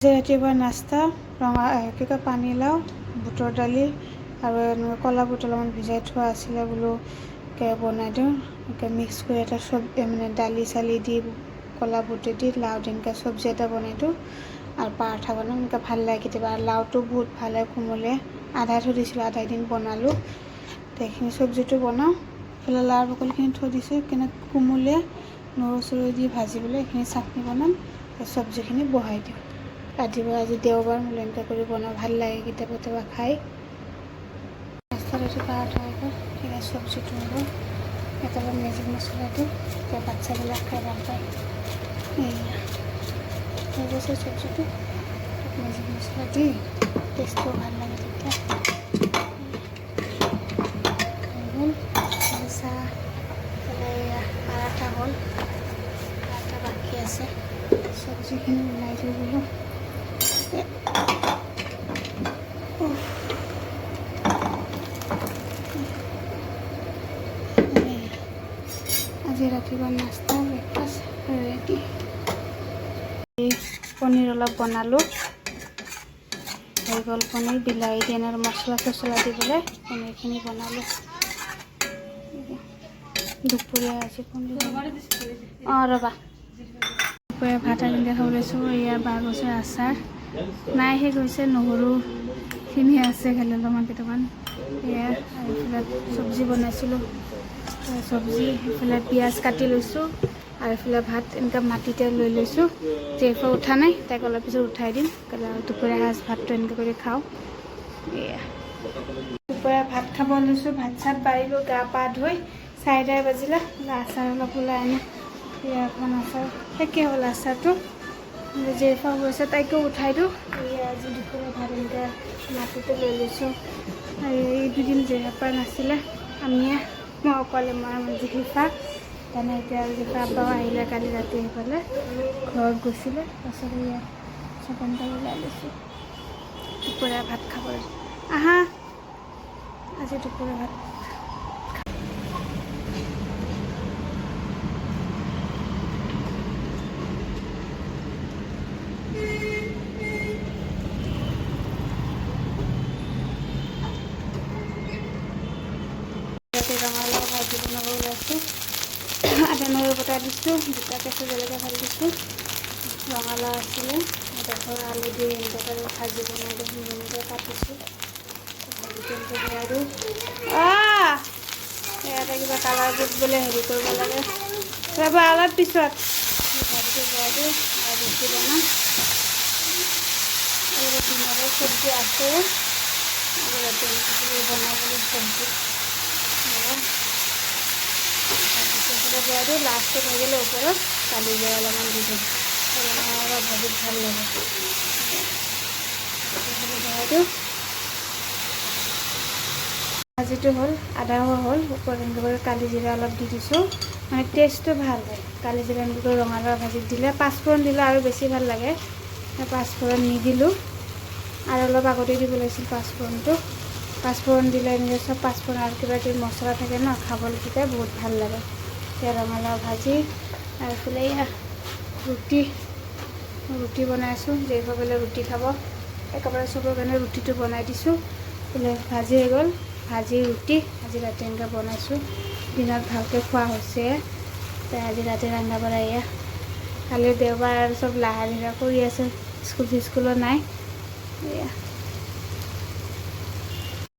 ৰাতিপুৱা নাস্তা কি কয় পানীলাও বুটৰ দালি আৰু ক'লা বুট অলপমান ভিজাই থোৱা আছিলে বোলো বনাই দিওঁ মিক্স কৰি এটা মানে দালি চালি দি ক'লা বুটে দি লাও তেনেকৈ চব্জি এটা বনাই দিওঁ আৰু পাৰঠা বনাওঁ এনেকৈ ভাল লাগে কেতিয়াবা আৰু লাওটো বহুত ভাল হয় কোমলীয়া আধাই থৈ দিছিলোঁ আধা দিন বনালোঁ সেইখিনি চব্জিটো বনাওঁ এইফালে লাওৰ বাকলিখিনি থৈ দিছোঁ কিন্তু কোমলীয়া নহৰু চৰু দি ভাজি পেলাই এইখিনি চাটনি বনাম চব্জিখিনি বহাই দিওঁ ৰাতিপুৱা আজি দেওবাৰ মই এনেকৈ কৰি বনাওঁ ভাল লাগে কেতিয়াবা কেতিয়াবা খাই নাস্তাত এইটো পাৰঠা হ'ব ঠিক আছে চব্জিটো হ'ব কেতিয়াবা মেজিক মছলাটো তেতিয়া বাচ্ছাবিলাক খাই ভাল পায় এয়া হৈ গৈছে চব্জিটো মেজিক মছলা দি টেষ্টটো ভাল লাগে তেতিয়া হৈ গ'ল চাহ এয়া পাৰঠা হ'ল পাৰঠা বাকী আছে চব্জিখিনি ওলাই দিওঁ বোলো আজি ৰাতিপুৱা নাস্তা ব্ৰেকফাষ্ট ৰেডি পনীৰ অলপ বনালোঁ হৈ গ'ল পনীৰ বিলাহী দি আৰু মছলা চছলা দি পেলাই পনীৰখিনি বনালোঁ দুপৰীয়া আজি পনীৰ ৰ'বা দুপৰীয়া ভাত আনিলে খাব লৈছোঁ ইয়াৰ বাঁহগছৰ আচাৰ নাই সেই গৈছে নহৰুখিনি আছে খালি অলপমান কেইটামান এয়া আৰু এইফালে চব্জি বনাইছিলোঁ চব্জি এইফালে পিঁয়াজ কাটি লৈছোঁ আৰু এইফালে ভাত এনেকৈ মাটিতে লৈ লৈছোঁ জেফা উঠা নাই তাইক অলপ পিছত উঠাই দিম দুপৰীয়া সাজ ভাতটো এনেকৈ কৰি খাওঁ এয়া দুপৰীয়া ভাত খাব লৈছোঁ ভাত চাত বাঢ়িলোঁ গা পা ধুই 4:30 বাজিলে আচাৰ অলপ ওলাই আনি এয়া অকণমান আচাৰ শেষেই হ'ল আচাৰটো জেফা গৈছে তাইকো উঠাই দিওঁ এয়া আজি দুপৰীয়া ভাত এনেকৈ মাটিতে লৈ লৈছোঁ আৰু এই দুদিন জেফা নাছিলে আমিয়ে মই অকলে মই জিফা তেনে এতিয়া জিফা আব্বাও আহিলে কালি ৰাতি সেইফালে ঘৰত গৈছিলে তাৰপিছত ইয়াত চকনটা ওলাই লৈছোঁ দুপৰীয়া ভাত খাবলৈ আহা আজি দুপৰীয়া ভাত ৰঙালাও ভাজি বনাব ওলাইছোঁ আদা নহৰু বটা দিছোঁ দুটা কেঁচা জলকীয়া ভাজি দিছোঁ ৰঙালাও আছিলে তাৰপিছত আলু দি এনেকৈ কৰি ভাজি বনাই দিওঁ ধুনীয়াকৈ কাটিছোঁ ভাজিটো এনেকৈ ভৰাই দিওঁ ইয়াতে কিবা কালাৰ বুট বোলে হেৰি কৰিব লাগে ৰ'বা অলপ পিছত ভাজিটো ভৰাই দিওঁ আৰু ৰুটি বনাম আৰু ধুনীয়াকৈ চব্জি আছে আৰু ৰাতি বনাবলৈ চব্জি তাৰপিছত লাষ্টত হৈ গ'লে ওপৰত কালি যায় অলপমান দি দিম অলপ ভাজিত ভাল লাগে ভাজিটো হ'ল আধা হোৱা হ'ল ওপৰত এনেকৈ কৰি কালি জিৰা অলপ দি দিছোঁ মানে টেষ্টটো ভাল হয় কালি জিৰা এনেকৈ কৰি ৰঙালাও ভাজিত দিলে পাঁচফোৰণ দিলে আৰু বেছি ভাল লাগে পাঁচফোৰণ নিদিলোঁ আৰু অলপ আগতে দিব লাগিছিল পাঁচফোৰণ দিলে এনেকৈ চব পাঁচফোৰণ আৰু কিবা কিবি মছলা থাকে ন খাবলৈ তেতিয়া বহুত ভাল লাগে এতিয়া ৰঙালাও ভাজি আৰু এইফালে এয়া ৰুটি বনাইছোঁ যিসকলে ৰুটি খাব একেবাৰে চবৰ কাৰণে ৰুটিটো বনাই দিছোঁ এইফালে ভাজি হৈ গ'ল ভাজি ৰুটি আজি ৰাতি এনেকৈ বনাইছোঁ দিনত ভালকৈ খোৱা হৈছে আজি ৰাতি ৰন্ধা বঢ়া এয়া কালি দেওবাৰ আৰু চব লাহে লাহে কৰি আছে স্কুলো নাই এয়া